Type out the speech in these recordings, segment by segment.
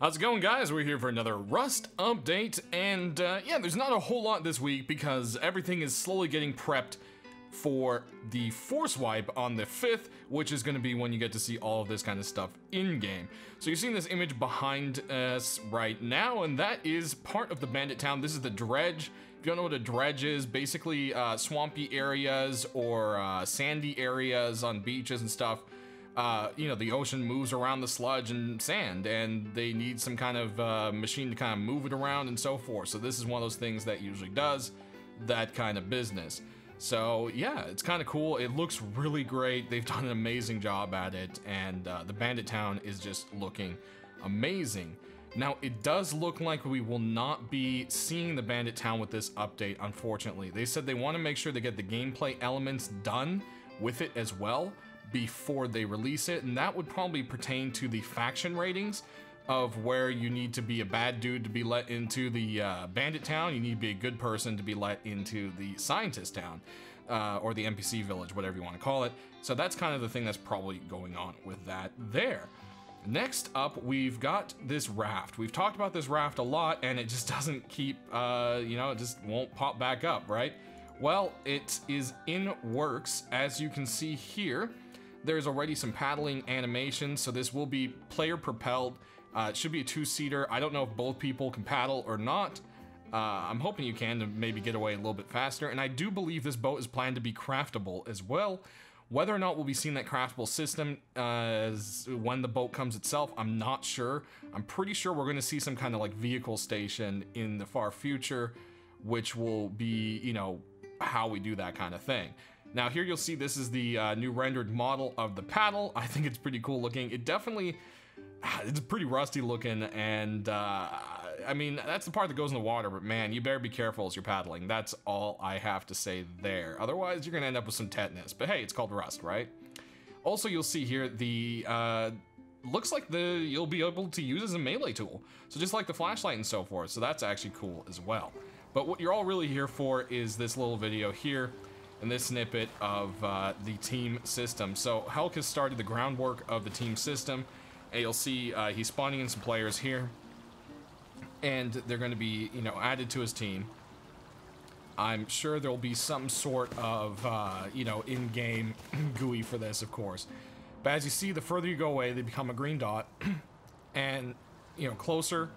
How's it going, guys? We're here for another Rust update, and yeah, there's not a whole lot this week because everything is slowly getting prepped for the Force Wipe on the 5th, which is going to be when you get to see all of this kind of stuff in-game. So you're seeing this image behind us right now, and that is part of the Bandit Town. This is the dredge. If you don't know what a dredge is, basically swampy areas or sandy areas on beaches and stuff. You know, the ocean moves around the sludge and sand, and they need some kind of machine to kind of move it around and so forth. So this is one of those things that usually does that kind of business. So yeah, it's kind of cool. It looks really great. They've done an amazing job at it, and the Bandit Town is just looking amazing. Now, it does look like we will not be seeing the Bandit Town with this update, unfortunately. They said they want to make sure they get the gameplay elements done with it as well before they release it, and that would probably pertain to the faction ratings of where you need to be a bad dude to be let into the Bandit Town, you need to be a good person to be let into the Scientist Town, or the NPC Village, whatever you want to call it. So that's kind of the thing that's probably going on with that there. Next up, we've got this raft. We've talked about this raft a lot, and it just doesn't keep, you know, it just won't pop back up, right? Well, it is in works, as you can see here. There's already some paddling animations, so this will be player propelled. It should be a two-seater. I don't know if both people can paddle or not. I'm hoping you can to maybe get away a little bit faster. And I do believe this boat is planned to be craftable as well. Whether or not we'll be seeing that craftable system when the boat comes itself, I'm not sure. I'm pretty sure we're going to see some kind of like vehicle station in the far future, which will be, you know, how we do that kind of thing. Now here you'll see this is the new rendered model of the paddle. I think it's pretty cool looking. It definitely, it's pretty rusty looking, and I mean, that's the part that goes in the water, but man, you better be careful as you're paddling. That's all I have to say there. Otherwise, you're gonna end up with some tetanus, but hey, it's called Rust, right? Also, you'll see here the, looks like you'll be able to use as a melee tool. So just like the flashlight and so forth, so that's actually cool as well. But what you're all really here for is this little video here, and this snippet of the team system. So Hulk has started the groundwork of the team system, and you'll see he's spawning in some players here, and they're going to be, you know, added to his team. I'm sure there'll be some sort of, you know, in-game GUI for this, of course. But as you see, the further you go away, they become a green dot, and, you know, closer,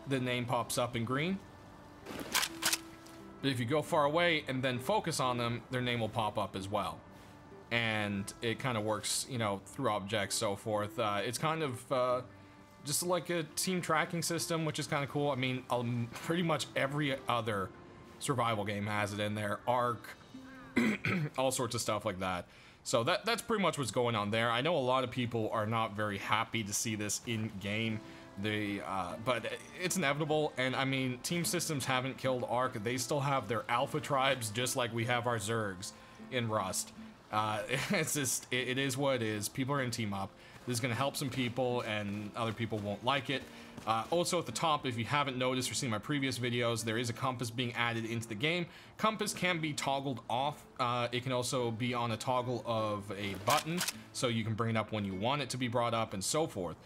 the name pops up in green. But if you go far away and then focus on them, their name will pop up as well. And it kind of works, you know, through objects, so forth. It's kind of just like a team tracking system, which is kind of cool. I mean, pretty much every other survival game has it in there. Ark, all sorts of stuff like that. So that's pretty much what's going on there. I know a lot of people are not very happy to see this in-game. But it's inevitable, and I mean, team systems haven't killed Ark. They still have their alpha tribes, just like we have our Zergs in Rust. It's just, it is what it is. People are gonna team up. This is gonna help some people, and other people won't like it. Also at the top, if you haven't noticed or seen my previous videos, there is a compass being added into the game. Compass can be toggled off. It can also be on a toggle of a button, so you can bring it up when you want it to be brought up, and so forth.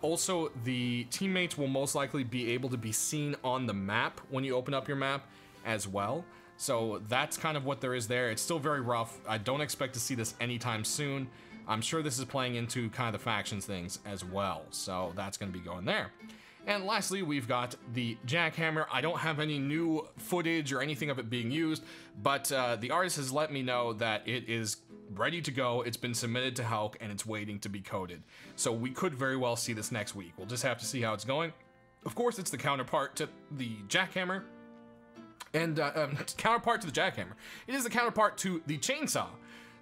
Also, the teammates will most likely be able to be seen on the map when you open up your map as well. So that's kind of what there is there. It's still very rough. I don't expect to see this anytime soon. I'm sure this is playing into kind of the factions things as well. So that's going to be going there. And lastly, we've got the Jackhammer. I don't have any new footage or anything of it being used, but the artist has let me know that it is ready to go. It's been submitted to Hulk, and it's waiting to be coded. So we could very well see this next week. We'll just have to see how it's going. Of course, it's the counterpart to the Jackhammer, and counterpart to the Jackhammer. It is the counterpart to the chainsaw.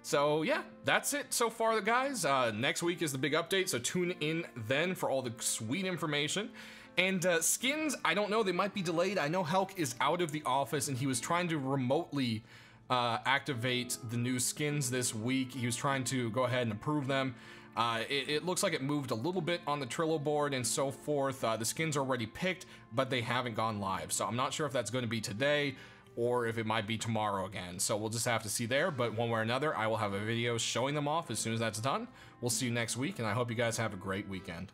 So yeah, that's it so far, guys. Next week is the big update, so tune in then for all the sweet information. And skins, I don't know, they might be delayed. I know Hulk is out of the office, and he was trying to remotely activate the new skins this week. He was trying to go ahead and approve them. It looks like it moved a little bit on the Trello board and so forth. The skins are already picked, but they haven't gone live. So I'm not sure if that's going to be today or if it might be tomorrow again. So we'll just have to see there, but one way or another, I will have a video showing them off as soon as that's done. We'll see you next week, and I hope you guys have a great weekend.